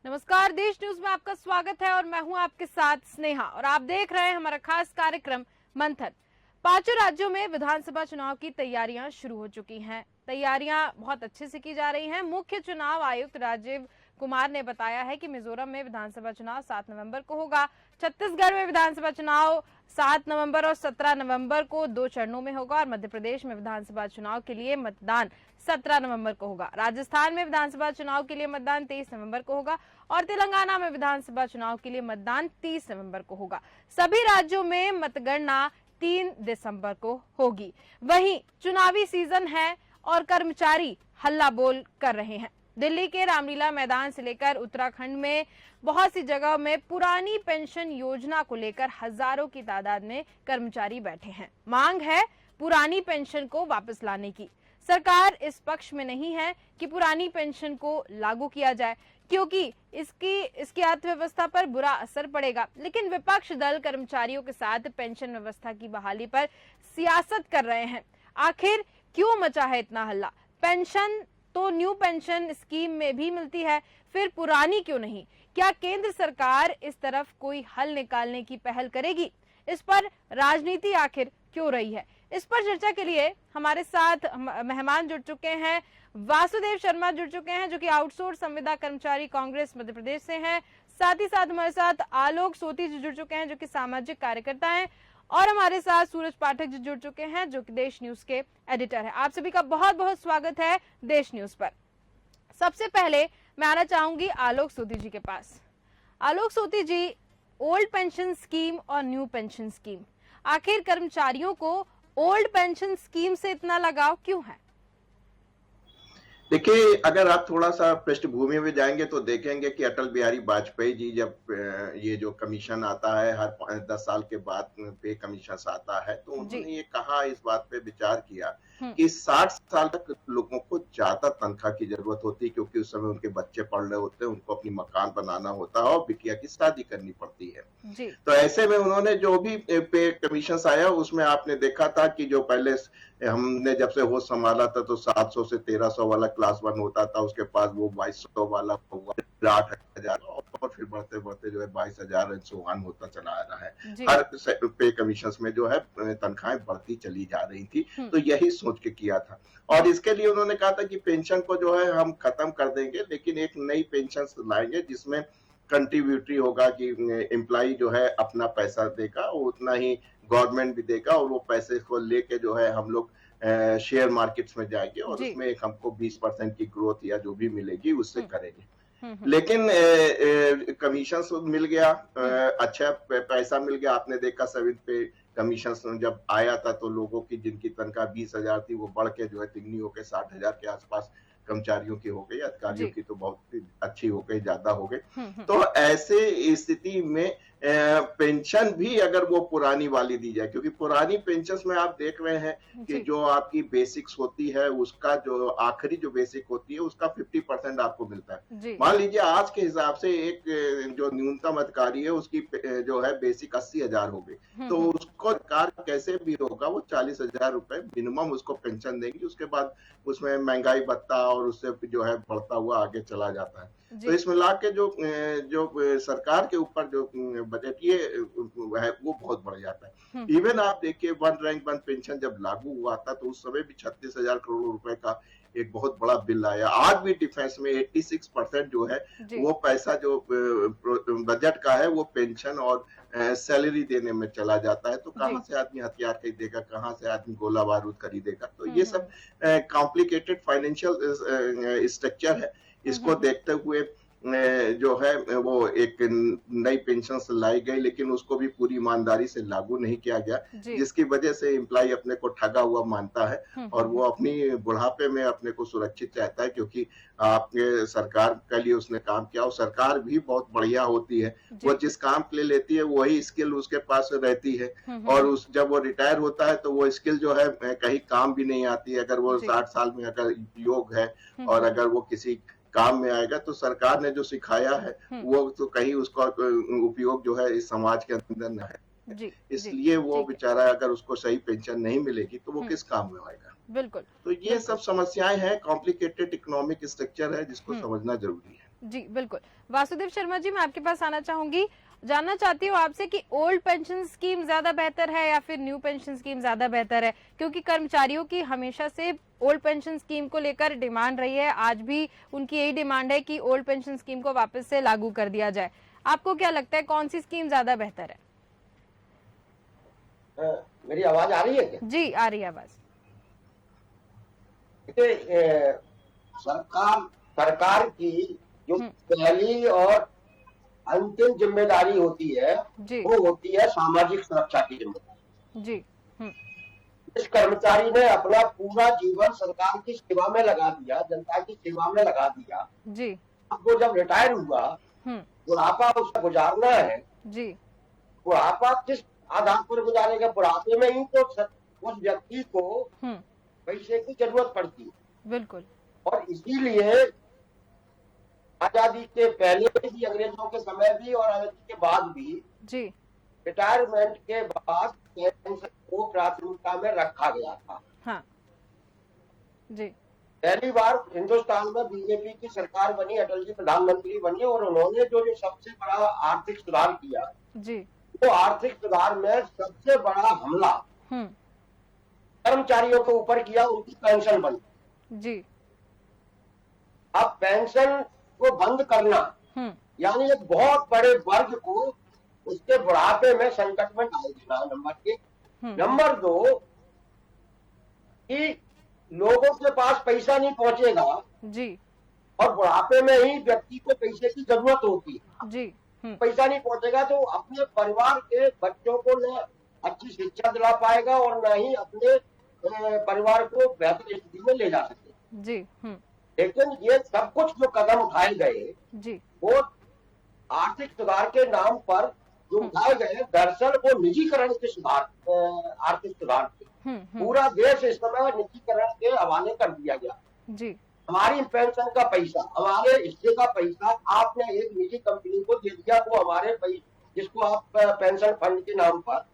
नमस्कार, देश न्यूज में आपका स्वागत है और मैं हूं आपके साथ स्नेहा और आप देख रहे हैं हमारा खास कार्यक्रम मंथन। पांचों राज्यों में विधानसभा चुनाव की तैयारियां शुरू हो चुकी हैं। तैयारियां बहुत अच्छे से की जा रही हैं। मुख्य चुनाव आयुक्त राजीव कुमार ने बताया है कि मिजोरम में विधानसभा चुनाव 7 नवंबर को होगा। छत्तीसगढ़ में विधानसभा चुनाव 7 नवंबर और 17 नवंबर को 2 चरणों में होगा और मध्य प्रदेश में विधानसभा चुनाव के लिए मतदान 17 नवंबर को होगा। राजस्थान में विधानसभा चुनाव के लिए मतदान 23 नवंबर को होगा और तेलंगाना में विधानसभा चुनाव के लिए मतदान 30 नवंबर को होगा। सभी राज्यों में मतगणना 3 दिसंबर को होगी। वहीं चुनावी सीजन है और कर्मचारी हल्ला बोल कर रहे हैं। दिल्ली के रामलीला मैदान से लेकर उत्तराखंड में बहुत सी जगहों में पुरानी पेंशन योजना को लेकर हजारों की तादाद में कर्मचारी बैठे हैं। मांग है पुरानी पेंशन को वापस लाने की। सरकार इस पक्ष में नहीं है कि पुरानी पेंशन को लागू किया जाए क्योंकि इसकी अर्थव्यवस्था पर बुरा असर पड़ेगा, लेकिन विपक्ष दल कर्मचारियों के साथ पेंशन व्यवस्था की बहाली पर सियासत कर रहे हैं। आखिर क्यों मचा है इतना हल्ला? पेंशन तो न्यू पेंशन स्कीम में भी मिलती है, फिर पुरानी क्यों नहीं? क्या केंद्र सरकार इस तरफ कोई हल निकालने की पहल करेगी? इस पर राजनीति आखिर क्यों रही है? इस पर चर्चा के लिए हमारे साथ मेहमान जुड़ चुके हैं। वासुदेव शर्मा जुड़ चुके हैं जो कि आउटसोर्स संविदा कर्मचारी कांग्रेस मध्य प्रदेश से हैं। साथ ही साथ हमारे साथ आलोक सोती जी जुड़ चुके हैं जो कि सामाजिक कार्यकर्ता हैं और हमारे साथ सूरज पाठक जी जुड़ चुके हैं जो कि देश न्यूज के एडिटर हैं। आप सभी का बहुत बहुत स्वागत है देश न्यूज पर। सबसे पहले मैं आना चाहूंगी आलोक सोती जी के पास। आलोक सोती जी, ओल्ड पेंशन स्कीम और न्यू पेंशन स्कीम, आखिर कर्मचारियों को ओल्ड पेंशन स्कीम से इतना लगाव क्यों है? देखिए, अगर आप थोड़ा सा पृष्ठभूमि में जाएंगे तो देखेंगे कि अटल बिहारी वाजपेयी जी जब ये जो कमीशन आता है हर 10 साल के बाद पे कमीशन आता है, तो उन्होंने ये कहा, इस बात पे विचार किया कि 60 साल तक लोगों को ज्यादा तनख्वाह की जरूरत होती है क्योंकि उस समय उनके बच्चे पढ़ रहे होते हैं, उनको अपनी मकान बनाना होता है और बिटिया की शादी करनी पड़ती है। तो ऐसे में उन्होंने जो भी पे कमीशन आया उसमें आपने देखा था कि जो पहले हमने जब से होश संभाला था तो 700 से 1300 वाला क्लास 1 होता था, उसके बाद वो 2200 वाला हुआ, 8000 और फिर बढ़ते बढ़ते जो है 22,000 सुहान होता चला आ रहा है। हर पे कमीशन में जो है तनख्वाहें बढ़ती चली जा रही थी। तो यही सोच के किया था और इसके लिए उन्होंने कहा था कि पेंशन को जो है हम खत्म कर देंगे, लेकिन एक नई पेंशन लाएंगे जिसमें कंट्रीब्यूटरी होगा कि एम्प्लॉय जो है अपना पैसा देगा, उतना ही गवर्नमेंट भी देगा और वो पैसे को लेके जो है हम लोग शेयर मार्केट्स में जाएंगे और उसमें एक हमको 20% की ग्रोथ या जो भी मिलेगी उससे करेंगे। लेकिन कमीशन मिल गया, अच्छा पैसा मिल गया। आपने देखा 7th पे कमीशन जब आया था तो लोगों की जिनकी तनख्वाह 20,000 थी वो बढ़ के जो है तिगनी होकर 60,000 के आसपास कर्मचारियों की हो गई, अधिकारियों की तो बहुत अच्छी हो गई, ज्यादा हो गई। तो ऐसे स्थिति में पेंशन भी अगर वो पुरानी वाली दी जाए, क्योंकि पुरानी पेंशन में आप देख रहे हैं कि जो आपकी बेसिक्स होती है उसका जो आखिरी जो बेसिक होती है उसका 50% आपको मिलता है। मान लीजिए आज के हिसाब से एक जो न्यूनतम अधिकारी है उसकी जो है बेसिक 80,000 हो गई, तो उसको सरकार कैसे भी होगा वो 40,000 रुपए मिनिमम उसको पेंशन देंगी। उसके बाद उसमें महंगाई भत्ता और उससे जो है बढ़ता हुआ आगे चला जाता है। तो इस मिला के जो सरकार के ऊपर जो बजटीय है वो बहुत बढ़ जाता है। इवन आप देखिए 1 रैंक 1 पेंशन जब लागू हुआ था तो उस समय भी 36,000 करोड़ रुपए का एक बहुत बड़ा बिल आया। आज भी डिफेंस में 86% जो है वो पैसा जो बजट का है वो पेंशन और सैलरी देने में चला जाता है। तो कहाँ से आदमी हथियार खरीदेगा, कहाँ से आदमी गोला बारूद खरीदेगा? तो ये सब कॉम्प्लिकेटेड फाइनेंशियल स्ट्रक्चर है। इसको देखते हुए जो है वो एक नई पेंशन लाई गई, लेकिन उसको भी पूरी ईमानदारी से लागू नहीं किया गया, जिसकी वजह से एम्प्लॉय अपने को ठगा हुआ मानता है और वो अपनी बुढ़ापे में अपने को सुरक्षित चाहता है क्योंकि आपके सरकार के लिए उसने काम किया और सरकार भी बहुत बढ़िया होती है। वो जिस काम के लिए लेती है वही स्किल उसके पास रहती है और जब वो रिटायर होता है तो वो स्किल जो है कहीं काम भी नहीं आती है। अगर वो 60 साल में अगर योग है और अगर वो किसी काम में आएगा तो सरकार ने जो सिखाया है वो तो कहीं उसका उपयोग जो है इस समाज के अंदर न है। इसलिए वो बेचारा अगर उसको सही पेंशन नहीं मिलेगी तो वो किस काम में आएगा? बिल्कुल। तो ये सब समस्याएं हैं, कॉम्प्लिकेटेड इकोनॉमिक स्ट्रक्चर है जिसको समझना जरूरी है। जी बिल्कुल। वासुदेव शर्मा जी, मैं आपके पास आना चाहूंगी, जानना चाहती हूँ आपसे कि ओल्ड पेंशन स्कीम ज्यादा बेहतर है या फिर न्यू पेंशन स्कीम ज्यादा बेहतर है, क्योंकि कर्मचारियों की हमेशा से ओल्ड पेंशन स्कीम को लेकर डिमांड रही है, आज भी उनकी यही डिमांड है कि ओल्ड पेंशन स्कीम को वापस से लागू कर दिया जाए। आपको क्या लगता है कौन सी स्कीम ज्यादा बेहतर है? मेरी आवाज आ रही है क्या? जी आ रही है आवाज। सरकार की जो पहली और अंतिम जिम्मेदारी होती है वो होती है सामाजिक सुरक्षा की जिम्मेदारी जी। इस कर्मचारी ने अपना पूरा जीवन सरकार की सेवा में लगा दिया, जनता की सेवा में लगा दिया जी। अब वो जब रिटायर हुआ, बुढ़ापा उसका गुजारना है जी। बुढ़ापा किस आधार पर गुजारेगा? बुढ़ापे में ही तो उस व्यक्ति को पैसे की जरूरत पड़ती है। बिल्कुल। और इसीलिए आजादी के पहले भी, अंग्रेजों के समय भी और आजादी के बाद भी जी रिटायरमेंट के बाद पेंशन को प्राथमिकता में रखा गया था। हाँ जी। पहली बार हिंदुस्तान में बीजेपी की सरकार बनी, अटल जी प्रधानमंत्री बने और उन्होंने जो सबसे बड़ा आर्थिक सुधार किया जी, वो आर्थिक सुधार में सबसे बड़ा हमला कर्मचारियों के ऊपर किया, उनकी पेंशन बंद जी। अब पेंशन को बंद करना यानी एक बहुत बड़े वर्ग को उसके बुढ़ापे में संकट में डाल देना, नंबर एक। नंबर दो कि लोगों के पास पैसा नहीं पहुंचेगा जी, और बुढ़ापे में ही व्यक्ति को पैसे की जरूरत होती है जी। पैसा नहीं पहुंचेगा तो अपने परिवार के बच्चों को न अच्छी शिक्षा दिला पाएगा और न ही अपने परिवार को बेहतर स्थिति में ले जा सके जी। लेकिन ये सब कुछ जो कदम उठाए गए जी, वो आर्थिक सुधार के नाम पर जो उठाए गए, दरअसल वो निजीकरण के सुधार, आर्थिक सुधार के पूरा देश इस समय निजीकरण के हवाले कर दिया गया जी। हमारी पेंशन का पैसा, हमारे हिस्से का पैसा आपने एक निजी कंपनी को दे दिया, वो हमारे पैसे जिसको आप पेंशन फंड के नाम पर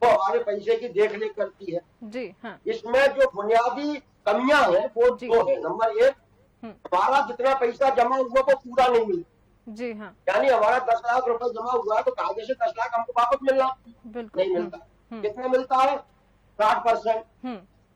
वो हमारे पैसे की देखरेख करती है जी। हाँ। इसमें जो बुनियादी कमियां हैं वो दो है। नंबर एक, हमारा जितना पैसा जमा हुआ वो पूरा नहीं मिलता जी। हाँ। यानी हमारा 10 लाख रुपए जमा हुआ है तो कायदे से 10 लाख हमको वापस मिलना नहीं मिलता। कितना मिलता है? 60%,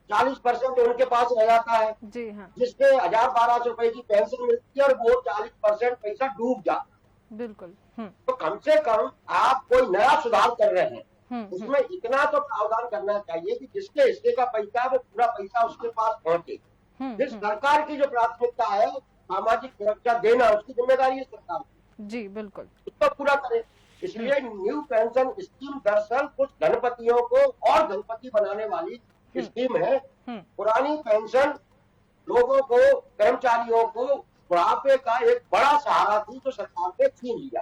40% उनके पास रह जाता है जी। हाँ। जिसके 1000-1200 रुपए की पेंशन मिलती है और वो 40% पैसा डूब जाता। बिल्कुल। तो कम से कम आप कोई नया सुधार कर रहे हैं उसमें इतना तो प्रावधान करना चाहिए कि जिसके हिस्से का पैसा है वो पूरा पैसा उसके पास पहुंचे। फिर सरकार की जो प्राथमिकता है सामाजिक सुरक्षा देना, उसकी जिम्मेदारी है सरकार की। जी बिल्कुल। उसको पूरा करे। इसलिए न्यू पेंशन स्कीम दरअसल कुछ धनपतियों को और धनपति बनाने वाली स्कीम है। पुरानी पेंशन लोगों को, कर्मचारियों को बुढ़ापे का एक बड़ा सहारा थी जो सरकार ने छीन लिया।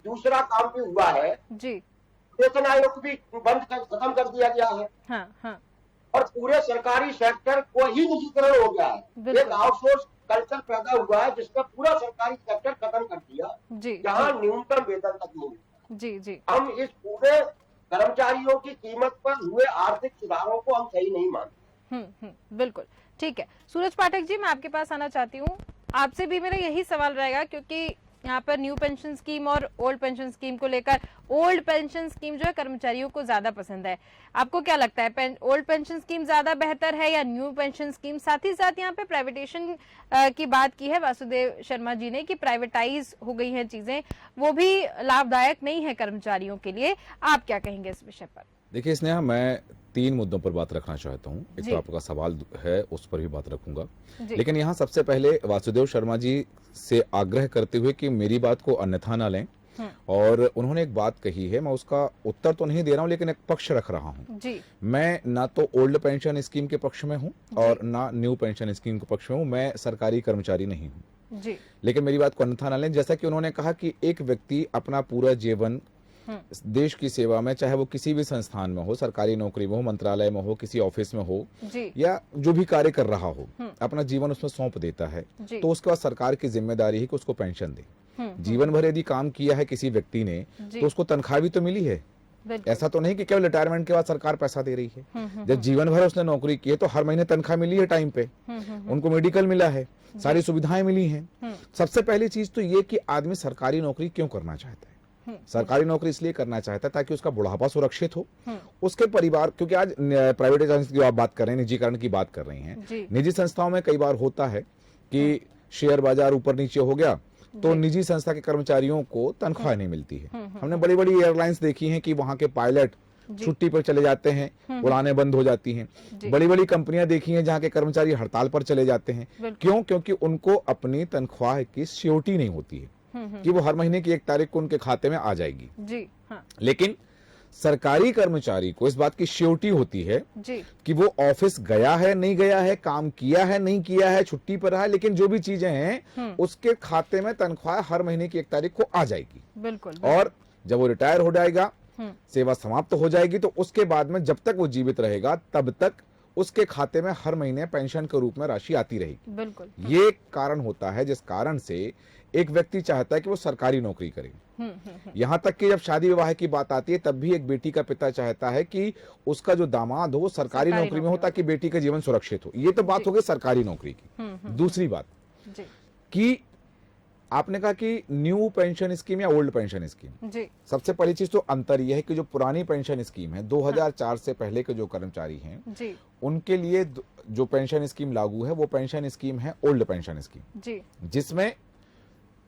दूसरा काम भी हुआ है जी, वेतन आयोग भी खत्म कर दिया गया है। हाँ, हाँ। और पूरे सरकारी सेक्टर को ही निजीकरण हो गया है। एक आउटसोर्स कल्चर पैदा हुआ है जिसका पूरा सरकारी सेक्टर खत्म कर दिया जी, जहाँ न्यूनतम वेतन तक नहीं मिलता। जी जी। हम इस पूरे कर्मचारियों की कीमत पर हुए आर्थिक सुधारों को हम सही नहीं मानते। बिल्कुल ठीक है। सूरज पाठक जी, मैं आपके पास आना चाहती हूँ, आपसे भी मेरा यही सवाल रहेगा क्योंकि यहाँ पर न्यू पेंशन स्कीम और ओल्ड पेंशन स्कीम को लेकर ओल्ड पेंशन स्कीम जो है कर्मचारियों को ज्यादा पसंद है। आपको क्या लगता है ओल्ड पेंशन स्कीम ज्यादा बेहतर है या न्यू पेंशन स्कीम? साथ ही साथ यहाँ पे प्राइवेटेशन की बात की है वासुदेव शर्मा जी ने कि प्राइवेटाइज हो गई हैं चीजें, वो भी लाभदायक नहीं है कर्मचारियों के लिए। आप क्या कहेंगे इस विषय पर? देखिए स्नेहा, मैं 3 मुद्दों पर बात रखना चाहता हूँ। एक तो आपका सवाल है उस पर भी बात रखूंगा, लेकिन यहाँ सबसे पहले वासुदेव शर्मा जी से आग्रह करते हुए कि मेरी बात को अन्यथा ना लें, और उन्होंने एक बात कही है, मैं उसका उत्तर तो नहीं दे रहा हूँ लेकिन एक पक्ष रख रहा हूँ। मैं ना तो ओल्ड पेंशन स्कीम के पक्ष में हूँ और ना न्यू पेंशन स्कीम के पक्ष में हूँ। मैं सरकारी कर्मचारी नहीं हूँ, लेकिन मेरी बात को अन्यथा ना लें। जैसा कि उन्होंने कहा कि एक व्यक्ति अपना पूरा जीवन देश की सेवा में, चाहे वो किसी भी संस्थान में हो, सरकारी नौकरी में हो, मंत्रालय में हो, किसी ऑफिस में हो या जो भी कार्य कर रहा हो, अपना जीवन उसमें सौंप देता है, तो उसके बाद सरकार की जिम्मेदारी है कि उसको पेंशन दे। जीवन भर यदि काम किया है किसी व्यक्ति ने तो उसको तनख्वाह भी तो मिली है, ऐसा तो नहीं कि केवल रिटायरमेंट के बाद सरकार पैसा दे रही है। जब जीवन भर उसने नौकरी की है तो हर महीने तनख्वाह मिली है टाइम पे, उनको मेडिकल मिला है, सारी सुविधाएं मिली हैं। सबसे पहली चीज तो ये कि आदमी सरकारी नौकरी क्यों करना चाहता है। सरकारी नौकरी इसलिए करना चाहता है ताकि उसका बुढ़ापा सुरक्षित हो, उसके परिवार, क्योंकि आज प्राइवेटाइजेशन की आप बात कर रहे हैं, निजीकरण की बात कर रही हैं। निजी संस्थाओं में कई बार होता है कि शेयर बाजार ऊपर नीचे हो गया तो निजी संस्था के कर्मचारियों को तनख्वाह नहीं मिलती है। हमने बड़ी बड़ी एयरलाइंस देखी हैं कि वहां के पायलट छुट्टी पर चले जाते हैं, उड़ानें बंद हो जाती हैं। बड़ी बड़ी कंपनियां देखी हैं जहां के कर्मचारी हड़ताल पर चले जाते हैं। क्यों? क्योंकि उनको अपनी तनख्वाह की सियोरिटी नहीं होती है कि वो हर महीने की 1 तारीख को उनके खाते में आ जाएगी। जी, हाँ। लेकिन सरकारी कर्मचारी को इस बात की श्योरिटी होती है जी। कि वो ऑफिस गया है, नहीं गया है, काम किया है, नहीं किया है, छुट्टी पर रहा है, लेकिन जो भी चीजें हैं उसके खाते में तनख्वाह हर महीने की 1 तारीख को आ जाएगी। बिल्कुल। और जब वो रिटायर हो जाएगा, सेवा समाप्त हो जाएगी, तो उसके बाद में जब तक वो जीवित रहेगा तब तक उसके खाते में हर महीने पेंशन के रूप में राशि आती रहेगी। बिल्कुल। ये कारण होता है जिस कारण से एक व्यक्ति चाहता है कि वो सरकारी नौकरी करे। यहां तक कि जब शादी विवाह की बात आती है तब भी एक बेटी का पिता चाहता है कि उसका जो दामाद हो वो सरकारी नौकरी में हो ताकि बेटी का जीवन सुरक्षित हो। ये तो बात हो गई सरकारी नौकरी की। दूसरी बात कि आपने कहा कि न्यू पेंशन स्कीम या ओल्ड पेंशन स्कीम। सबसे पहली चीज तो अंतर यह है कि जो पुरानी पेंशन स्कीम है 2004 से पहले के जो कर्मचारी हैं उनके लिए जो पेंशन स्कीम लागू है वो पेंशन स्कीम है ओल्ड पेंशन स्कीम, जिसमें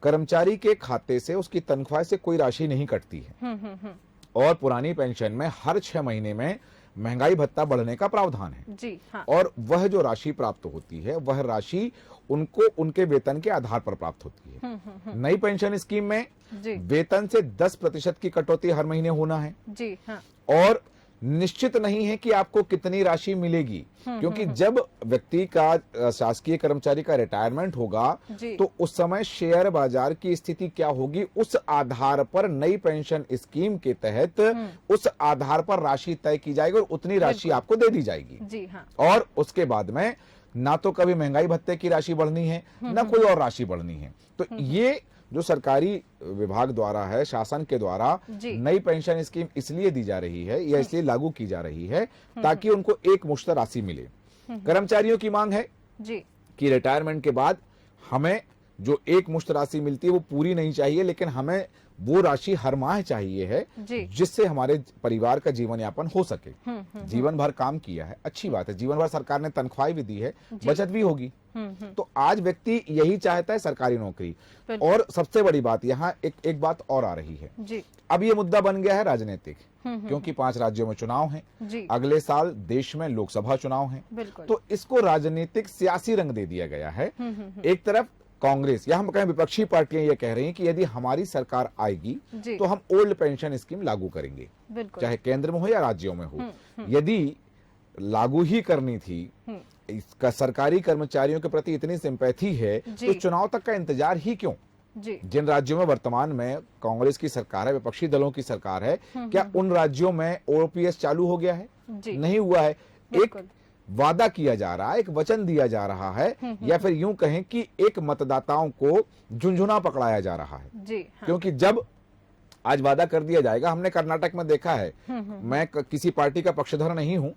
कर्मचारी के खाते से उसकी तनख्वाह से कोई राशि नहीं कटती है। और पुरानी पेंशन में हर 6 महीने में महंगाई भत्ता बढ़ने का प्रावधान है। जी, हाँ। और वह जो राशि प्राप्त होती है वह राशि उनको उनके वेतन के आधार पर प्राप्त होती है। नई पेंशन स्कीम में वेतन से 10% की कटौती हर महीने होना है। जी, हाँ। और निश्चित नहीं है कि आपको कितनी राशि मिलेगी, क्योंकि जब व्यक्ति का शासकीय कर्मचारी का रिटायरमेंट होगा तो उस समय शेयर बाजार की स्थिति क्या होगी उस आधार पर नई पेंशन स्कीम के तहत उस आधार पर राशि तय की जाएगी और उतनी राशि आपको दे दी जाएगी। जी, हाँ। और उसके बाद में ना तो कभी महंगाई भत्ते की राशि बढ़नी है ना कोई और राशि बढ़नी है। तो ये जो सरकारी विभाग द्वारा है, शासन के द्वारा नई पेंशन स्कीम इसलिए दी जा रही है या इसलिए लागू की जा रही है ताकि उनको एक मुश्त राशि मिले। कर्मचारियों की मांग है कि रिटायरमेंट के बाद हमें जो एक मुश्त राशि मिलती है वो पूरी नहीं चाहिए, लेकिन हमें वो राशि हर माह चाहिए है जिससे हमारे परिवार का जीवन यापन हो सके। जीवन भर काम किया है, अच्छी बात है, जीवन भर सरकार ने तनख्वाह भी दी है, बचत भी होगी। तो आज व्यक्ति यही चाहता है सरकारी नौकरी। और सबसे बड़ी बात यहाँ एक बात और आ रही है। अब ये मुद्दा बन गया है राजनीतिक, क्योंकि 5 राज्यों में चुनाव हैं, अगले साल देश में लोकसभा चुनाव हैं, तो इसको राजनीतिक सियासी रंग दे दिया गया है। एक तरफ कांग्रेस या हम कहें विपक्षी पार्टियां ये कह रही हैं कि यदि हमारी सरकार आएगी तो हम ओल्ड पेंशन स्कीम लागू करेंगे, चाहे केंद्र में हो या राज्यों में हो। यदि लागू ही करनी थी, इसका सरकारी कर्मचारियों के प्रति इतनी सिंपैथी है तो चुनाव तक का इंतजार ही क्यों? जिन राज्यों में वर्तमान में कांग्रेस की सरकार है, विपक्षी दलों की सरकार है, क्या उन राज्यों में ओपीएस चालू हो गया है? नहीं हुआ है। एक वादा किया जा रहा है, एक वचन दिया जा रहा है, या फिर यूं कहें कि एक मतदाताओं को झुंझुना पकड़ाया जा रहा है। हाँ। क्योंकि जब आज वादा कर दिया जाएगा, हमने कर्नाटक में देखा है, मैं किसी पार्टी का पक्षधर नहीं हूं,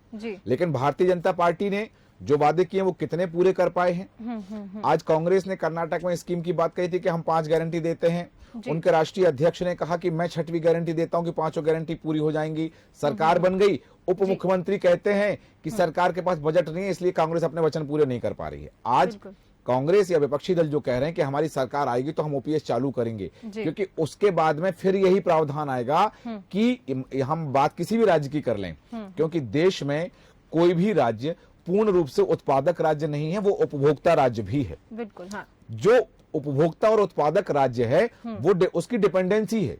लेकिन भारतीय जनता पार्टी ने जो वादे किए वो कितने पूरे कर पाए हैं। आज कांग्रेस ने कर्नाटक में स्कीम की बात कही थी कि हम 5 गारंटी देते हैं, उनके राष्ट्रीय अध्यक्ष ने कहा कि मैं 6वीं गारंटी देता हूं कि 5 गारंटी पूरी हो जाएंगी। सरकार बन गई, उप मुख्यमंत्री कहते हैं कि सरकार के पास बजट नहीं है इसलिए कांग्रेस अपने वचन पूरे नहीं कर पा रही है। आज कांग्रेस या विपक्षी दल जो कह रहे हैं कि हमारी सरकार आएगी तो हम ओपीएस चालू करेंगे, क्योंकि उसके बाद में फिर यही प्रावधान आएगा कि हम बात किसी भी राज्य की कर लें, क्योंकि देश में कोई भी राज्य पूर्ण रूप से उत्पादक राज्य नहीं है, वो उपभोक्ता राज्य भी है। बिल्कुल, हाँ। जो उपभोक्ता और उत्पादक राज्य है वो उसकी डिपेंडेंसी है,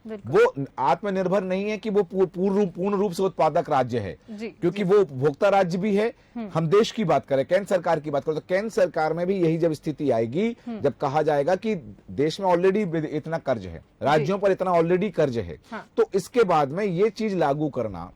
वो आत्मनिर्भर नहीं है कि वो पूर्ण रूप से उत्पादक राज्य है, क्योंकि वो उपभोक्ता राज्य भी है। हम देश की बात करें, केंद्र सरकार की बात करें, तो केंद्र सरकार में भी यही जब स्थिति आएगी जब कहा जाएगा कि देश में ऑलरेडी इतना कर्ज है, राज्यों पर इतना ऑलरेडी कर्ज है, तो इसके बाद में ये चीज लागू करना,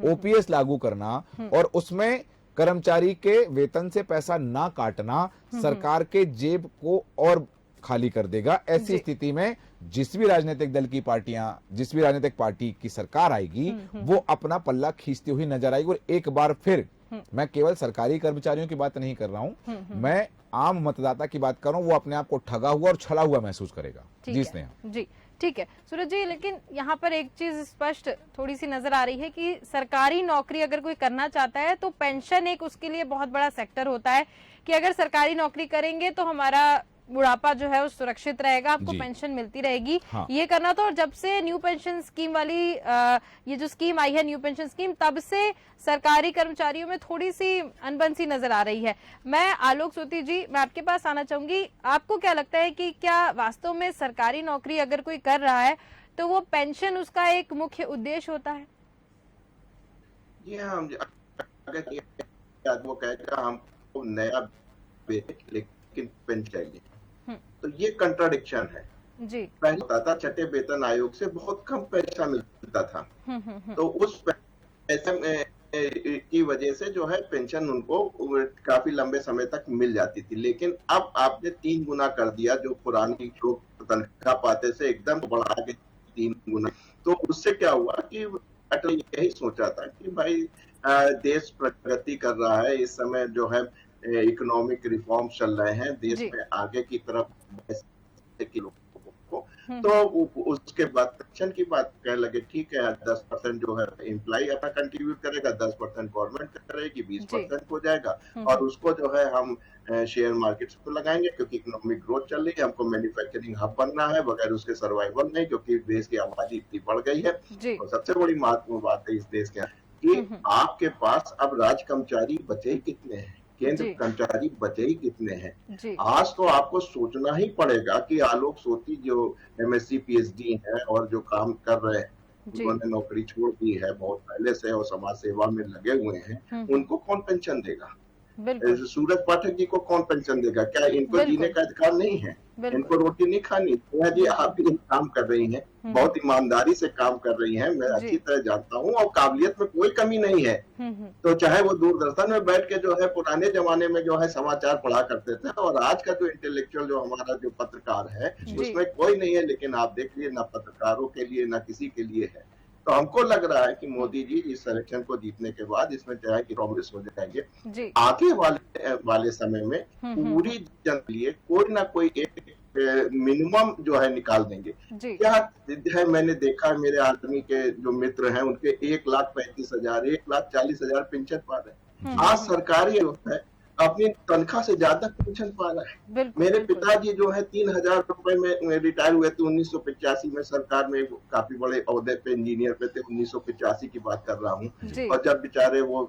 ओपीएस लागू करना और उसमें कर्मचारी के वेतन से पैसा ना काटना सरकार के जेब को और खाली कर देगा। ऐसी स्थिति में जिस भी राजनीतिक दल की पार्टियां, जिस भी राजनीतिक पार्टी की सरकार आएगी, वो अपना पल्ला खींचती हुई नजर आएगी। और एक बार फिर मैं केवल सरकारी कर्मचारियों की बात नहीं कर रहा हूं, मैं आम मतदाता की बात कर रहा हूं, वो अपने आप को ठगा हुआ और छला हुआ महसूस करेगा। जी स्नेहा जी, ठीक है सूरज जी, लेकिन यहाँ पर एक चीज स्पष्ट थोड़ी सी नजर आ रही है कि सरकारी नौकरी अगर कोई करना चाहता है तो पेंशन एक उसके लिए बहुत बड़ा सेक्टर होता है कि अगर सरकारी नौकरी करेंगे तो हमारा बुढ़ापा जो है वो सुरक्षित रहेगा, आपको पेंशन मिलती रहेगी। हाँ। ये करना तो, और जब से न्यू पेंशन स्कीम वाली ये जो स्कीम आई है न्यू पेंशन स्कीम, तब से सरकारी कर्मचारियों में थोड़ी सी अनबन सी नजर आ रही है। मैं आलोक सोती जी, मैं आपके पास आना चाहूंगी, आपको क्या लगता है कि क्या वास्तव में सरकारी नौकरी अगर कोई कर रहा है तो वो पेंशन उसका एक मुख्य उद्देश्य होता है? जी हाँ, अगर वो कहेगा हमको नया लेकिन पेंशन चाहिए, तो ये कंट्राडिक्शन है। जी। पहले होता था छठे वेतन आयोग से बहुत कम पैसा मिलता था, तो उस पैसे की वजह से जो है पेंशन उनको काफी लंबे समय तक मिल जाती थी। लेकिन अब आपने 3 गुना कर दिया, जो पुरानी लोग तनख्वाह पाते से एकदम बढ़ा के 3 गुना। तो उससे क्या हुआ कि अटल यही सोचा था कि भाई देश प्रगति कर रहा है, इस समय जो है इकोनॉमिक रिफॉर्म चल रहे हैं, देश में आगे की तरफ के लोगों को, तो उसके बाद पेंशन की बात कहने लगे, ठीक है 10% जो है एम्प्लॉय अपना कंट्रीब्यूट करेगा, 10% गवर्नमेंट करेगी, 20% हो जाएगा, और उसको जो है हम शेयर मार्केट को लगाएंगे, क्योंकि इकोनॉमिक ग्रोथ चल रही है, हमको मैन्युफैक्चरिंग हब बनना है, बगैर उसके सर्वाइवल नहीं, क्योंकि देश की आबादी इतनी बढ़ गई है। और सबसे बड़ी महत्वपूर्ण बात है इस देश के कि आपके पास अब राज कर्मचारी बचे ही कितने हैं, केंद्र कर्मचारी बचे ही कितने हैं। आज तो आपको सोचना ही पड़ेगा कि आलोक सोती जो MSc PhD है और जो काम कर रहे हैं, उन्होंने नौकरी छोड़ दी है बहुत पहले से और समाज सेवा में लगे हुए हैं, उनको कौन पेंशन देगा? सूरज पाठक जी को कौन पेंशन देगा? क्या इनको जीने का अधिकार नहीं है? इनको रोटी नहीं खानी? तो जी आप भी काम कर रही हैं, बहुत ईमानदारी से काम कर रही हैं, मैं अच्छी तरह जानता हूँ, और काबिलियत में कोई कमी नहीं है। तो चाहे वो दूरदर्शन में बैठ के जो है पुराने जमाने में जो है समाचार पढ़ा करते थे, और आज का जो इंटेलेक्चुअल जो हमारा जो पत्रकार है उसमें कोई नहीं है। लेकिन आप देख लिए ना पत्रकारों के लिए ना किसी के लिए है। तो हमको लग रहा है कि मोदी जी इस इलेक्शन को जीतने के बाद इसमें चाहे कि कांग्रेस हो जाएंगे, आगे वाले समय में पूरी जन के लिए कोई ना कोई एक मिनिमम जो है निकाल देंगे। क्या है, मैंने देखा मेरे आदमी के जो मित्र हैं उनके 1,35,000 1,40,000 पेंशन पा रहे हैं। आज सरकारी होता है अपनी तनख्वाह से ज्यादा पेंशन पा रहा है। मेरे पिताजी जो है 3,000 रुपए में रिटायर हुए थे 1985 में, सरकार में काफी बड़े ओहदे पे इंजीनियर पे थे, 1985 की बात कर रहा हूँ। और जब बेचारे वो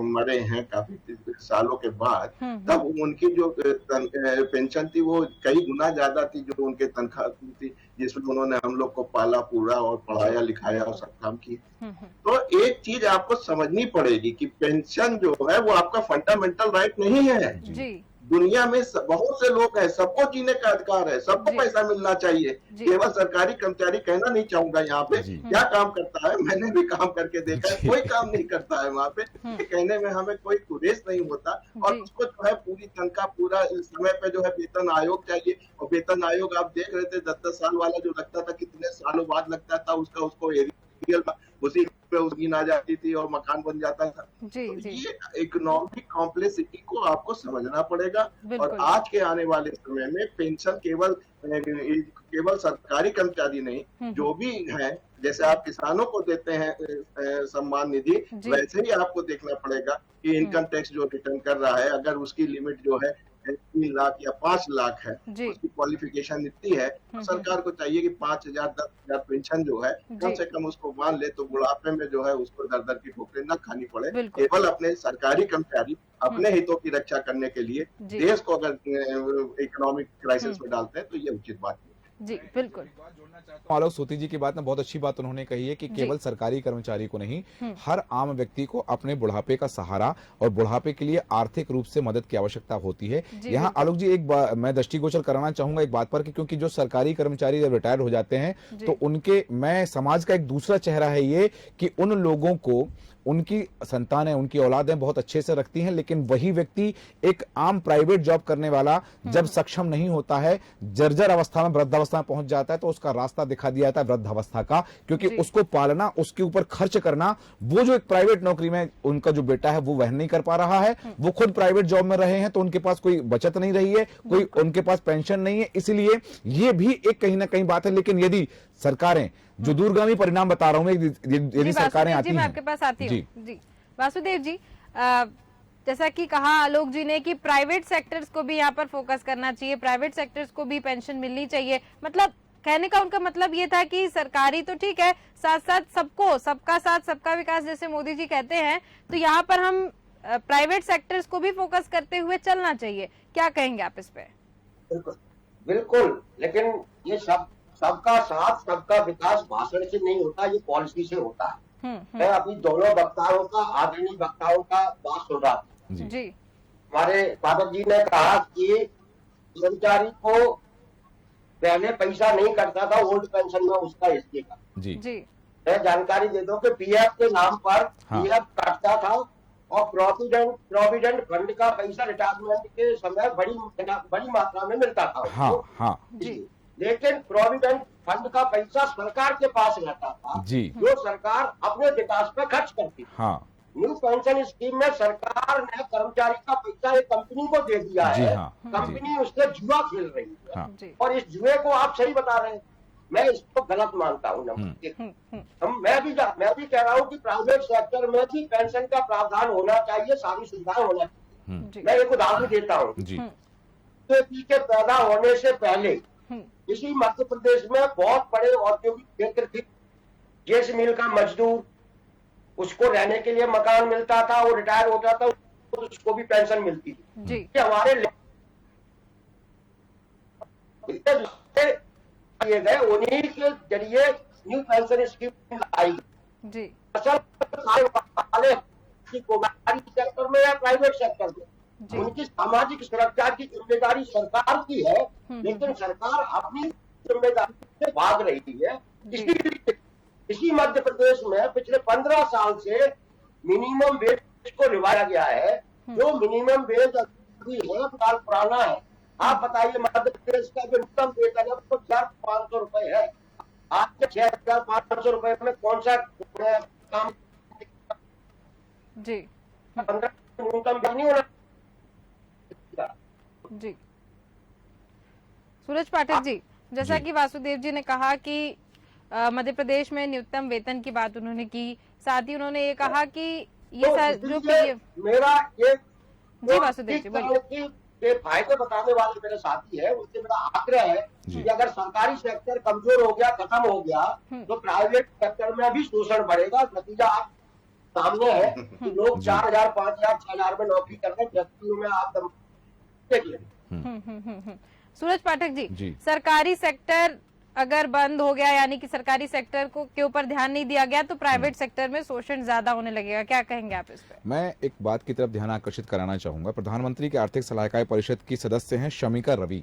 मरे हैं काफी सालों के बाद, तब उनकी जो पेंशन थी वो कई गुना ज्यादा थी जो उनके तनख्वाह थी, जिसमें उन्होंने हम लोग को पाला पूरा और पढ़ाया लिखाया और सब काम किया। तो एक चीज आपको समझनी पड़ेगी कि पेंशन जो है वो आपका फंडामेंटल राइट नहीं है। दुनिया में बहुत से लोग हैं, सबको जीने का अधिकार है, सबको पैसा मिलना चाहिए। केवल सरकारी कर्मचारी कहना नहीं चाहूंगा यहाँ पे क्या काम करता है, मैंने भी काम करके देखा है, कोई काम नहीं करता है वहाँ पे। कहने में हमें कोई कुरेश नहीं होता, और उसको जो है पूरी तनख्वाह पूरा समय पे जो है वेतन आयोग चाहिए। और वेतन आयोग आप देख रहे थे 10-10 साल वाला जो लगता था, कितने सालों बाद लगता था, उसको एरियल उसी पे उसकी आ जाती थी और मकान बन जाता था। तो ये इकोनॉमिक कॉम्प्लेक्सिटी को आपको समझना पड़ेगा। और आज के आने वाले समय में पेंशन केवल सरकारी कर्मचारी नहीं, जो भी है, जैसे आप किसानों को देते हैं सम्मान निधि, वैसे ही आपको देखना पड़ेगा कि इनकम टैक्स जो रिटर्न कर रहा है, अगर उसकी लिमिट जो है 3 लाख या 5 लाख है, उसकी क्वालिफिकेशन इतनी है, तो सरकार को चाहिए कि 5,000 10,000 पेंशन जो है कम से कम उसको मान ले, तो बुढ़ापे में जो है उसको दर की ठोकरें न खानी पड़े। केवल अपने सरकारी कर्मचारी अपने हितों की रक्षा करने के लिए देश को अगर इकोनॉमिक क्राइसिस में डालते हैं तो ये उचित बात नहीं। जी बिल्कुल। आलोक सोती जी की बात में बहुत अच्छी बात उन्होंने कही है कि केवल सरकारी कर्मचारी को नहीं, हर आम व्यक्ति को अपने बुढ़ापे का सहारा और बुढ़ापे के लिए आर्थिक रूप से मदद की आवश्यकता होती है। यहाँ आलोक जी एक मैं दृष्टिगोचर कराना चाहूंगा एक बात पर कि क्योंकि जो सरकारी कर्मचारी जब रिटायर हो जाते हैं तो उनके, मैं समाज का एक दूसरा चेहरा है ये कि उन लोगों को उनकी संतानें, उनकी औलादें बहुत अच्छे से रखती हैं, लेकिन वही व्यक्ति एक आम प्राइवेट जॉब करने वाला जब सक्षम नहीं होता है, जर्जर अवस्था में, वृद्धावस्था में पहुंच जाता है, तो उसका रास्ता दिखा दिया जाता है वृद्धावस्था का, क्योंकि उसको पालना, उसके ऊपर खर्च करना, वो जो एक प्राइवेट नौकरी में उनका जो बेटा है वो वहन नहीं कर पा रहा है, वो खुद प्राइवेट जॉब में रहे हैं, तो उनके पास कोई बचत नहीं रही है, कोई उनके पास पेंशन नहीं है। इसलिए ये भी एक कहीं ना कहीं बात है। लेकिन यदि सरकारें, जो दूरगामी परिणाम बता रहा हूं, यदि सरकारें आती हैं, मैं आपके पास आती हूँ जी वासुदेव जी, जैसा कि कहा आलोक जी ने कि प्राइवेट सेक्टर्स को भी यहाँ पर फोकस करना चाहिए, प्राइवेट सेक्टर्स को भी पेंशन मिलनी चाहिए, मतलब कहने का उनका मतलब ये था कि सरकारी तो ठीक है, साथ साथ सबको, सबका साथ सबका विकास जैसे मोदी जी कहते हैं, तो यहाँ पर हम प्राइवेट सेक्टर्स को भी फोकस करते हुए चलना चाहिए। क्या कहेंगे आप इस पे? बिल्कुल बिल्कुल, लेकिन ये सबका साथ सबका विकास भाषण से नहीं होता, ये पॉलिसी से होता है। मैं अभी दोनों वक्ताओं का, आदरणीय वक्ताओं का बात सुन रहा था जी। हमारे पाठक जी ने कहा कि कर्मचारी को पहले पैसा नहीं करता था ओल्ड पेंशन में उसका इस्तीफा जी। मैं जानकारी दे दूं कि पीएफ के नाम पर पीएफ काटता था और प्रोविडेंट फंड का पैसा रिटायरमेंट के समय बड़ी मात्रा में मिलता था। जी। लेकिन प्रोविडेंट फंड का पैसा सरकार के पास रहता था, जो सरकार अपने विकास पर खर्च करती थी। न्यू पेंशन स्कीम में सरकार ने कर्मचारी का पैसा एक कंपनी को दे दिया है, कंपनी उससे जुआ खेल रही है, और इस जुए को आप सही बता रहे हैं, मैं इसको गलत मानता हूँ। मैं भी कह रहा हूँ कि प्राइवेट सेक्टर में भी पेंशन का प्रावधान होना चाहिए, सारी सुविधाएं होना चाहिए। मैं एक उदाहरण देता हूँ, के पैदा होने से पहले इसी मध्य प्रदेश में बहुत बड़े औद्योगिक क्षेत्र थे, गैस मिल का मजदूर, उसको रहने के लिए मकान मिलता था, वो रिटायर होता था, उसको भी पेंशन मिलती थी। हमारे किए गए, उन्हीं के जरिए न्यू पेंशन स्कीम आई। सेक्टर में या प्राइवेट सेक्टर में उनकी सामाजिक सुरक्षा की जिम्मेदारी सरकार की है, लेकिन सरकार अपनी जिम्मेदारी से भाग रही है। इसी मध्य प्रदेश में पिछले 15 साल से मिनिमम वेज को रिवाया गया है, जो मिनिमम वेज अभी है साल पुराना है। आप बताइए, मध्य प्रदेश का जो न्यूनतम वेतन है वो 4,500 रुपए है, आज के 6,500 रुपए में कौन सा काम? जी 15 न्यूनतम नहीं होना। जी सूरज पाठक जी, जैसा कि वासुदेव जी ने कहा कि मध्य प्रदेश में न्यूनतम वेतन की बात उन्होंने की, साथ ही उन्होंने ये कहा कि ये जो मेरा ये जी वासुदेव जी बोलिए, ये फायदे बताने वाले मेरे साथी है, उससे मेरा आग्रह है कि अगर सरकारी सेक्टर कमजोर हो गया, खत्म हो गया, तो प्राइवेट सेक्टर में भी शोषण बढ़ेगा। नतीजा आप सामने है कि लोग 4,000, 5,000, 6,000 में नौकरी कर रहे हैं, फैक्ट्रियों में आप देख लें। सूरज पाठक जी, सरकारी सेक्टर अगर बंद हो गया, यानी कि सरकारी सेक्टर को के ऊपर ध्यान नहीं दिया गया, तो प्राइवेट सेक्टर में शोषण ज्यादा होने लगेगा। क्या कहेंगे आप इस पे? मैं एक बात की तरफ ध्यान आकर्षित कराना चाहूंगा। प्रधानमंत्री के आर्थिक सलाहकार परिषद की सदस्य हैं शमिका रवि,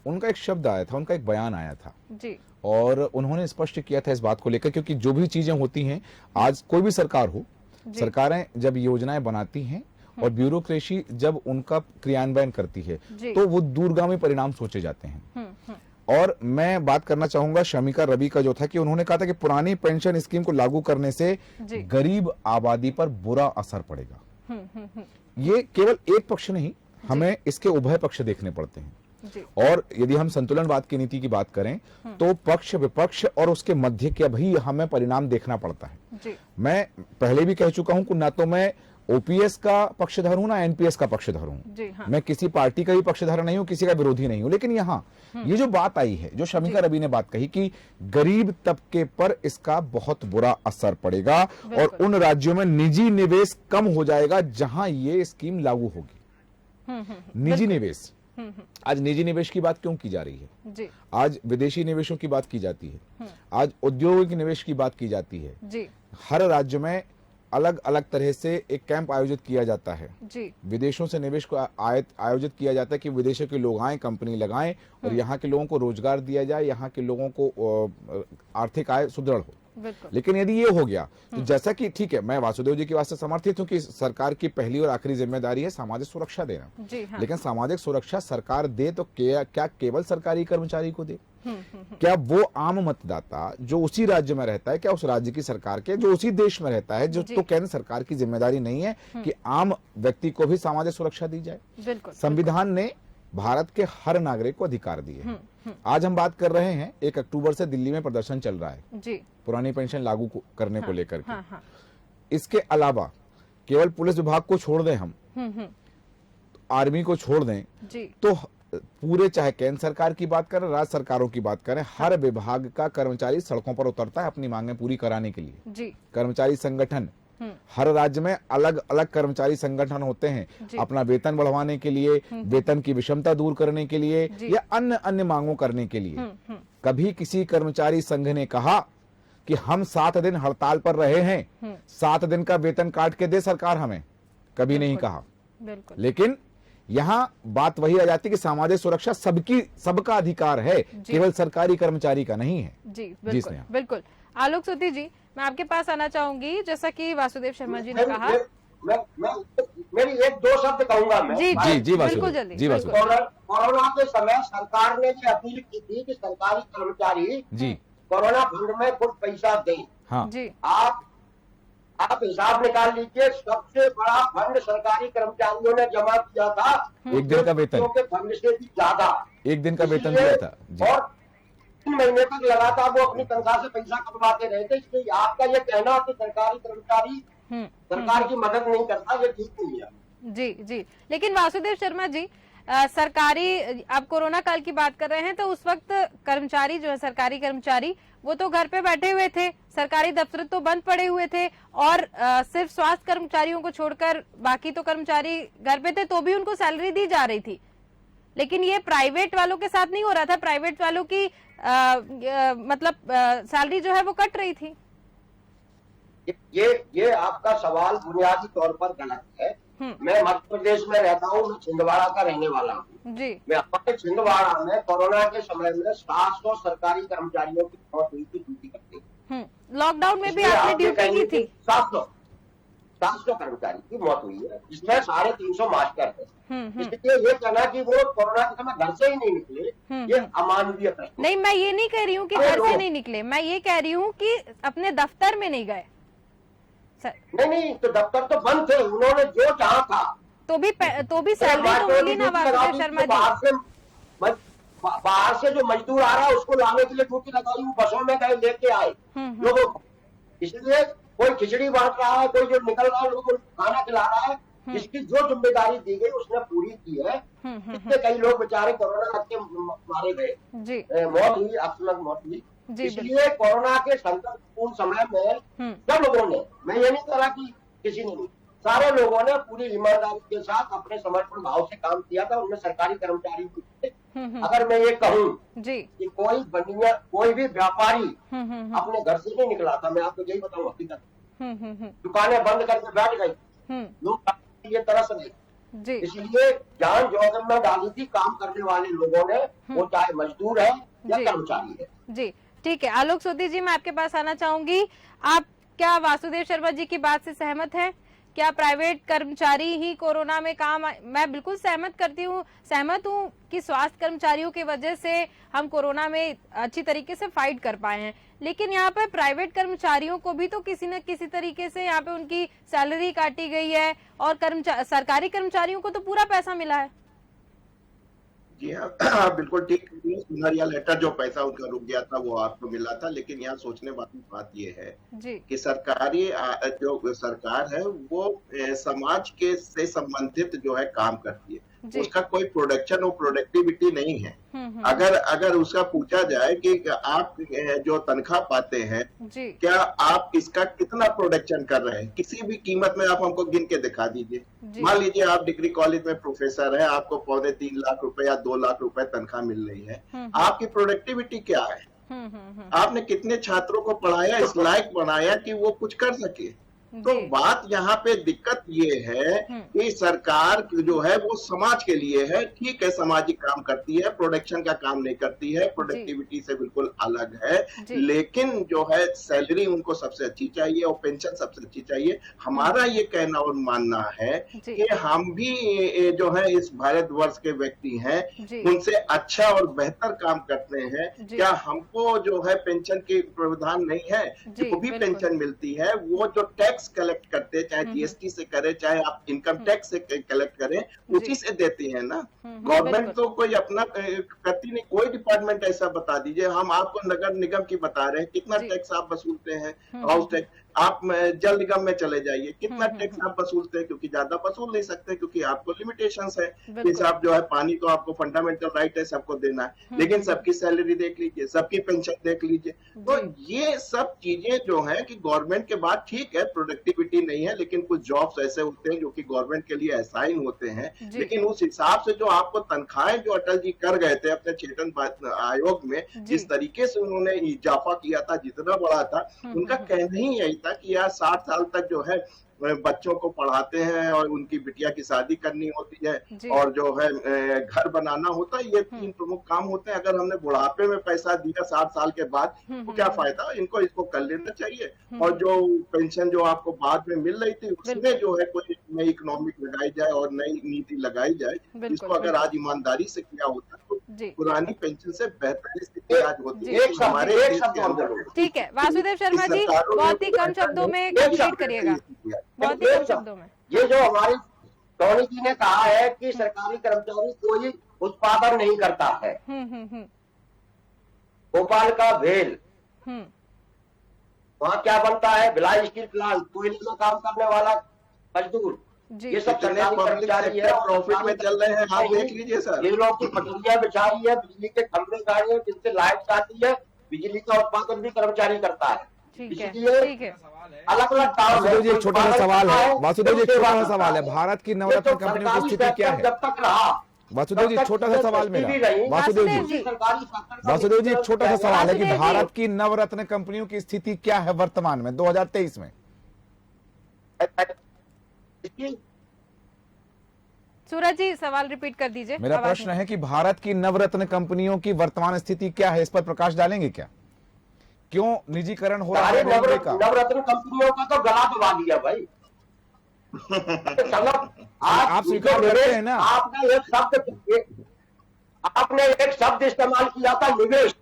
उनका एक शब्द आया था, उनका एक बयान आया था जी, और उन्होंने स्पष्ट किया था इस बात को लेकर, क्योंकि जो भी चीजें होती हैं, आज कोई भी सरकार हो, सरकारें जब योजनाएं बनाती हैं और ब्यूरोक्रेसी जब उनका क्रियान्वयन करती है, तो वो दूरगामी परिणाम सोचे जाते हैं। और मैं बात करना चाहूंगा शमिका रवि का जो था, कि उन्होंने कहा था कि पुरानी पेंशन स्कीम को लागू करने से गरीब आबादी पर बुरा असर पड़ेगा। ये केवल एक पक्ष नहीं, हमें इसके उभय पक्ष देखने पड़ते हैं। और यदि हम संतुलनवाद की नीति की बात करें, तो पक्ष विपक्ष और उसके मध्य के भी हमें परिणाम देखना पड़ता है। मैं पहले भी कह चुका हूं कि ना तो मैं ओपीएस का पक्षधर हूं, ना एनपीएस का पक्षधर हूं। मैं किसी पार्टी का भी पक्षधर नहीं हूं, किसी का विरोधी नहीं हूं। लेकिन यहाँ ये जो बात आई है, जो शमिका रवि ने बात कही कि गरीब तबके पर इसका बहुत बुरा असर पड़ेगा और उन राज्यों में निजी निवेश कम हो जाएगा जहां ये स्कीम लागू होगी। निजी निवेश, आज निजी निवेश की बात क्यों की जा रही है? आज विदेशी निवेशों की बात की जाती है, आज औद्योगिक निवेश की बात की जाती है। हर राज्य में अलग अलग तरह से एक कैंप आयोजित किया जाता है, विदेशों से निवेश को आयोजित किया जाता है कि विदेशों के लोग आए, कंपनी लगाएं और यहाँ के लोगों को रोजगार दिया जाए, यहाँ के लोगों को आर्थिक आय सुदृढ़ हो। लेकिन यदि ये हो गया तो जैसा कि ठीक है, मैं वासुदेव जी की बात से समर्थित हूँ कि सरकार की पहली और आखिरी जिम्मेदारी है सामाजिक सुरक्षा देना। जी हाँ। लेकिन सामाजिक सुरक्षा सरकार दे तो क्या केवल सरकारी कर्मचारी को दे? क्या वो आम मतदाता जो उसी राज्य में रहता है, क्या उस राज्य की सरकार के जो उसी देश में रहता है, जो तो केंद्र सरकार की जिम्मेदारी नहीं है कि आम व्यक्ति को भी सामाजिक सुरक्षा दी जाए? बिल्कुल। संविधान ने भारत के हर नागरिक को अधिकार दिए। आज हम बात कर रहे हैं 1 अक्टूबर से दिल्ली में प्रदर्शन चल रहा है जी, पुरानी पेंशन लागू करने को लेकर के। इसके अलावा केवल पुलिस विभाग को छोड़ दें हम, आर्मी को छोड़ दें जी, तो पूरे चाहे केंद्र सरकार की बात करें, राज्य सरकारों की बात करें, हर विभाग का कर्मचारी सड़कों पर उतरता है अपनी मांगें पूरी कराने के लिए। जी। कर्मचारी संगठन, हर राज्य में अलग अलग कर्मचारी संगठन होते हैं अपना वेतन बढ़वाने के लिए, वेतन की विषमता दूर करने के लिए या अन्य अन्य मांगों करने के लिए। कभी किसी कर्मचारी संघ ने कहा कि हम 7 दिन हड़ताल पर रहे हैं, 7 दिन का वेतन काट के दे सरकार हमें? कभी नहीं कहा। लेकिन यहाँ बात वही आ जाती है कि सामाजिक सुरक्षा सबका अधिकार है, केवल सरकारी कर्मचारी का नहीं है। जी बिल्कुल, बिल्कुल। आलोक सोती जी, मैं आपके पास आना चाहूंगी। जैसा कि वासुदेव शर्मा जी ने कहा, मेरी 1-2 शब्द कहूंगा मैं। जी जी जी बिल्कुल जल्दी। कोरोना के समय सरकार ने ये अपील की थी कि सरकारी कर्मचारी जी कोरोना फंड में कुछ पैसा दें। हाँ जी, आप हिसाब निकाल लीजिए, सबसे बड़ा फंड सरकारी कर्मचारियों ने जमा किया था 1 दिन का वेतन के फंड से भी ज्यादा 1 दिन का वेतन दिया था जी। और 3 महीने तक लगातार वो अपनी तनख्वाह से पैसा कटवाते रहे थे। इसलिए आपका ये कहना कि सरकारी कर्मचारी सरकार की मदद नहीं करता, ये ठीक नहीं है। जी जी। लेकिन वासुदेव शर्मा जी, सरकारी, आप कोरोना काल की बात कर रहे हैं, तो उस वक्त कर्मचारी जो है, सरकारी कर्मचारी, वो तो घर पे बैठे हुए थे, सरकारी दफ्तर तो बंद पड़े हुए थे, और सिर्फ स्वास्थ्य कर्मचारियों को छोड़कर बाकी तो कर्मचारी घर पे थे, तो भी उनको सैलरी दी जा रही थी। लेकिन ये प्राइवेट वालों के साथ नहीं हो रहा था। प्राइवेट वालों की मतलब सैलरी जो है वो कट रही थी। ये आपका सवाल बुनियादी तौर पर गलत है। मैं मध्य प्रदेश में रहता हूँ, मैं छिंदवाड़ा का रहने वाला हूँ जी। मैं अपने छिंदवाड़ा में कोरोना के समय में 700 सरकारी कर्मचारियों की मौत हुई थी ड्यूटी करते। लॉकडाउन में भी आपने ड्यूटी की थी। 700 कर्मचारी की मौत हुई है, जिसमें 350 मास्टर थे। इसलिए ये कहना कि वो कोरोना के समय घर से ही नहीं निकले, ये अमानवीय प्रश्न। नहीं, मैं ये नहीं कह रही हूँ कि घर से नहीं निकले, मैं ये कह रही हूँ कि अपने दफ्तर में नहीं गए। नहीं, तो दफ्तर तो बंद थे, उन्होंने जो चाहा था। तो भी सैलरी तो मिली ना वासुदेव शर्मा जी। बाहर से जो मजदूर आ रहा है उसको लाने के लिए ड्यूटी लगाई, बसों में गए, लेके आए लोगों को। इसलिए कोई खिचड़ी बांट रहा है, कोई जो निकल रहा है लोगों को खाना खिला रहा है। इसकी जो जिम्मेदारी दी गई उसने पूरी की है। इससे कई लोग बेचारे कोरोना के मारे गए, मौत हुई, अचानक मौत हुई। इसलिए कोरोना के संकटपूर्ण समय में सब लोगों ने, मैं ये नहीं कह रहा कि किसी ने नहीं, सारे लोगों ने पूरी ईमानदारी के साथ अपने समर्पण भाव से काम किया था। उनमें सरकारी कर्मचारी भी थे। अगर मैं ये कहूँ कि कोई भी व्यापारी अपने घर से नहीं निकला था, मैं आपको यही बताऊँ हकीकत। दुकानें बंद करके बैठ गई, लोग ये तरस गए। इसलिए जान जोखिम में डाली थी काम करने वाले लोगों ने, वो चाहे मजदूर है या कर्मचारी है। जी ठीक है। आलोक सोती जी, मैं आपके पास आना चाहूंगी। आप क्या वासुदेव शर्मा जी की बात से सहमत हैं? क्या प्राइवेट कर्मचारी ही कोरोना में काम मैं बिल्कुल सहमत हूँ कि स्वास्थ्य कर्मचारियों की वजह से हम कोरोना में अच्छी तरीके से फाइट कर पाए हैं। लेकिन यहाँ पे प्राइवेट कर्मचारियों को भी तो किसी न किसी तरीके से यहाँ पे उनकी सैलरी काटी गई है, और सरकारी कर्मचारियों को तो पूरा पैसा मिला है। जी हाँ, बिल्कुल ठीक। सुनहरिया लेटर जो पैसा उनका रुक गया था वो आपको मिला था। लेकिन यहाँ सोचने वाली बात ये है कि सरकारी जो सरकार है वो समाज के से संबंधित जो है काम करती है, उसका कोई प्रोडक्शन और प्रोडक्टिविटी नहीं है। अगर उसका पूछा जाए कि आप जो तनख्वाह पाते हैं, क्या आप इसका कितना प्रोडक्शन कर रहे हैं, किसी भी कीमत में आप हमको गिन के दिखा दीजिए। मान लीजिए आप डिग्री कॉलेज में प्रोफेसर है, आपको 3.25 लाख रुपए या 2 लाख रुपए तनख्वाह मिल रही है, आपकी प्रोडक्टिविटी क्या है? आपने कितने छात्रों को पढ़ाया, इस लायक बनाया कि वो कुछ कर सके? तो बात यहाँ पे दिक्कत ये है कि सरकार जो है वो समाज के लिए है, ठीक है, सामाजिक काम करती है, प्रोडक्शन का काम नहीं करती है, प्रोडक्टिविटी से बिल्कुल अलग है, लेकिन जो है सैलरी उनको सबसे अच्छी चाहिए और पेंशन सबसे अच्छी चाहिए। हमारा ये कहना और मानना है कि हम भी जो है इस भारतवर्ष के व्यक्ति हैं, उनसे अच्छा और बेहतर काम करते हैं। क्या हमको जो है पेंशन के प्रावधान नहीं है? जो भी पेंशन मिलती है वो जो टैक्स कलेक्ट करते, चाहे जीएसटी से करें, चाहे आप इनकम टैक्स से कलेक्ट करें, उसी से देती है ना। गवर्नमेंट तो कोई अपना करती नहीं। कोई डिपार्टमेंट ऐसा बता दीजिए, हम आपको नगर निगम की बता रहे हैं कितना टैक्स आप वसूलते हैं, हाउस टैक्स। आप जल निगम में चले जाइए, कितना टैक्स आप वसूलते हैं, क्योंकि ज्यादा वसूल नहीं सकते, क्योंकि आपको लिमिटेशंस है। जैसे आप जो है पानी तो आपको फंडामेंटल राइट है, सबको देना है, लेकिन सबकी सैलरी देख लीजिए, सबकी पेंशन देख लीजिए। तो ये सब चीजें जो है कि गवर्नमेंट के बाद ठीक है प्रोडक्टिविटी नहीं है, लेकिन कुछ जॉब्स ऐसे होते हैं जो कि गवर्नमेंट के लिए असाइन होते हैं, लेकिन उस हिसाब से जो आपको तनख्वाहें जो अटल जी कर गए थे अपने 6 आयोग में, जिस तरीके से उन्होंने इजाफा किया था, जितना बड़ा था, उनका कहना ही यही था कि यार 60 साल तक जो है बच्चों को पढ़ाते हैं और उनकी बिटिया की शादी करनी होती है और जो है घर बनाना होता है। ये 3 प्रमुख काम होते हैं। अगर हमने बुढ़ापे में पैसा दिया 60 साल के बाद तो क्या फायदा, इसको कर लेना चाहिए। और जो पेंशन जो आपको बाद में मिल रही थी, उसमें जो है कोई नई इकोनॉमिक लगाई जाए और नई नीति लगाई जाए, इसको अगर आज ईमानदारी से किया होता तो पुरानी पेंशन से बेहतर स्थिति आज होती है हमारे देश के अंदर। ठीक है वासुदेव शर्मा जी, बहुत ही कम शब्दों में कंप्लीट करिएगा, बहुत ही कम शब्दों में। ये जो हमारी टोनी जी ने कहा है कि सरकारी कर्मचारी कोई उत्पादन नहीं करता है, भोपाल का भेल, वहाँ क्या बनता है, भिलाई स्टील प्लांट, कोयले में काम करने वाला मजदूर, ये सब सरकारी कर्मचारी है, प्रॉफिट में चल रहे हैं। आप देख लीजिए सर, ये लोग की पटरियां बिछाई है, बिजली के खंभे गाड़ी है, जिनसे लाइट आती है, बिजली का उत्पादन भी कर्मचारी करता है। इसलिए अलग अलग वासुदेव जी एक छोटा सा सवाल है, वासुदेव जी एक छोटा सा सवाल है, भारत की नवरत्न कंपनियों की स्थिति क्या है? जब तक रहा वासुदेव जी छोटा सा सवाल मेरा, वासुदेव जी एक छोटा सा सवाल है कि भारत की नवरत्न कंपनियों की स्थिति क्या है वर्तमान में 2023 में? सूरज जी सवाल रिपीट कर दीजिए। मेरा प्रश्न है कि भारत की नवरत्न कंपनियों की वर्तमान स्थिति क्या है, इस पर प्रकाश डालेंगे क्या? क्यों निजीकरण हो रहा है रेलवे का? नवरत्न कंपनियों का तो गला दबा दिया भाई। आप स्वीकार करते हैं ना? आपने एक शब्द इस्तेमाल किया था, निवेश।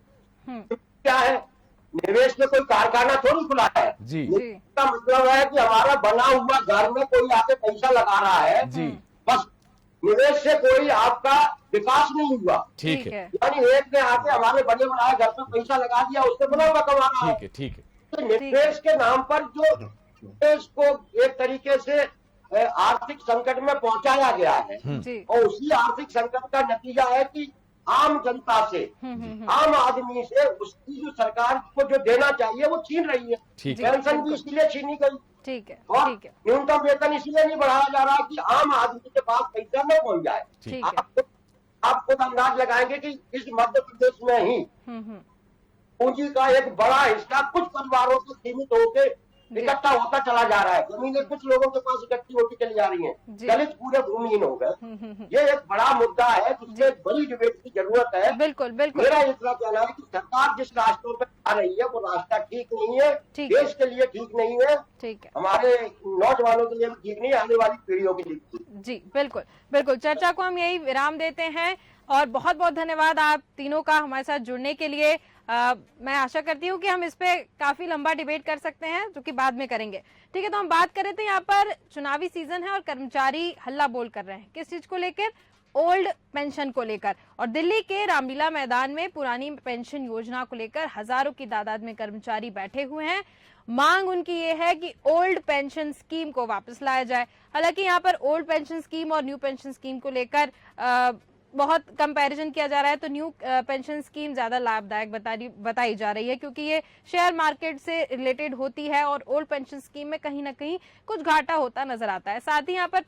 क्या है निवेश? में कोई कारखाना थोड़ी खुला है जी। इसका मतलब है कि हमारा बना हुआ घर में कोई आके पैसा लगा रहा है जी। बस निवेश से कोई आपका विकास नहीं हुआ। ठीक है, यानी एक ने आके हमारे बने बनाए घर पर पैसा लगा दिया, उससे बना हुआ कमाना है। ठीक है। तो निवेश के नाम पर जो निवेश को एक तरीके से आर्थिक संकट में पहुंचाया गया है, और उसी आर्थिक संकट का नतीजा है कि आम जनता से, आम आदमी से उसकी जो सरकार को जो देना चाहिए वो छीन रही है। पेंशन भी इसलिए छीनी गई, ठीक है, और न्यूनतम वेतन इसलिए नहीं बढ़ाया जा रहा कि आम आदमी के पास पैसा न पहुंच जाए। आप खुद अंदाज लगाएंगे कि इस मध्य प्रदेश में ही पूंजी का एक बड़ा हिस्सा कुछ परिवारों से सीमित होकर इकट्ठा होता चला जा रहा है। जमीनें कुछ लोगों के पास इकट्ठी होती चली जा रही हैं, दलित पूरे भूमिहीन हो गए। ये एक बड़ा मुद्दा है जिससे बड़ी डिबेट की जरूरत है। बिल्कुल बिल्कुल। मेरा इतना कहना है कि सरकार जिस रास्तों पर आ रही है वो रास्ता ठीक नहीं है, देश के लिए ठीक नहीं है, ठीक है, हमारे नौजवानों के लिए भी ठीक नहीं है, आने वाली पीढ़ियों के लिए। जी बिल्कुल बिल्कुल। चर्चा को हम यही विराम देते हैं और बहुत बहुत धन्यवाद आप तीनों का हमारे साथ जुड़ने के लिए। मैं आशा करती हूँ कि हम इस पे काफी लंबा डिबेट कर सकते हैं, जो कि बाद में करेंगे। ठीक है, तो हम बात कर रहे थे, यहाँ पर चुनावी सीजन है और कर्मचारी हल्ला बोल कर रहे हैं। किस चीज को लेकर? ओल्ड पेंशन को लेकर। और दिल्ली के रामलीला मैदान में पुरानी पेंशन योजना को लेकर हजारों की तादाद में कर्मचारी बैठे हुए हैं। मांग उनकी ये है कि ओल्ड पेंशन स्कीम को वापस लाया जाए। हालांकि यहाँ पर ओल्ड पेंशन स्कीम और न्यू पेंशन स्कीम को लेकर बहुत कंपैरिजन किया जा रहा है, तो न्यू पेंशन स्कीम ज्यादा लाभदायक बताई जा रही है, क्योंकि ये शेयर मार्केट से रिलेटेड होती है और ओल्ड पेंशन स्कीम में कहीं ना कहीं कुछ घाटा होता नजर आता है। साथ ही यहाँ पर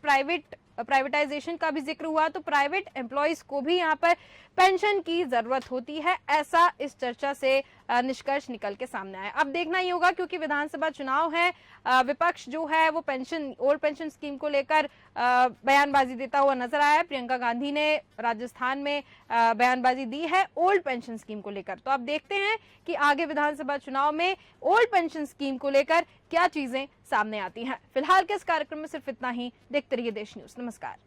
प्राइवेटाइजेशन का भी जिक्र हुआ, तो प्राइवेट एम्प्लॉयज को भी यहाँ पर पेंशन की जरूरत होती है, ऐसा इस चर्चा से निष्कर्ष निकल के सामने आए। अब देखना ही होगा, क्योंकि विधानसभा चुनाव है, विपक्ष जो है वो ओल्ड पेंशन स्कीम को लेकर बयानबाजी देता हुआ नजर आया है। प्रियंका गांधी ने राजस्थान में बयानबाजी दी है ओल्ड पेंशन स्कीम को लेकर। तो अब देखते हैं कि आगे विधानसभा चुनाव में ओल्ड पेंशन स्कीम को लेकर क्या चीजें सामने आती हैं। फिलहाल के इस कार्यक्रम में सिर्फ इतना ही। देखते रहिए देश न्यूज। नमस्कार।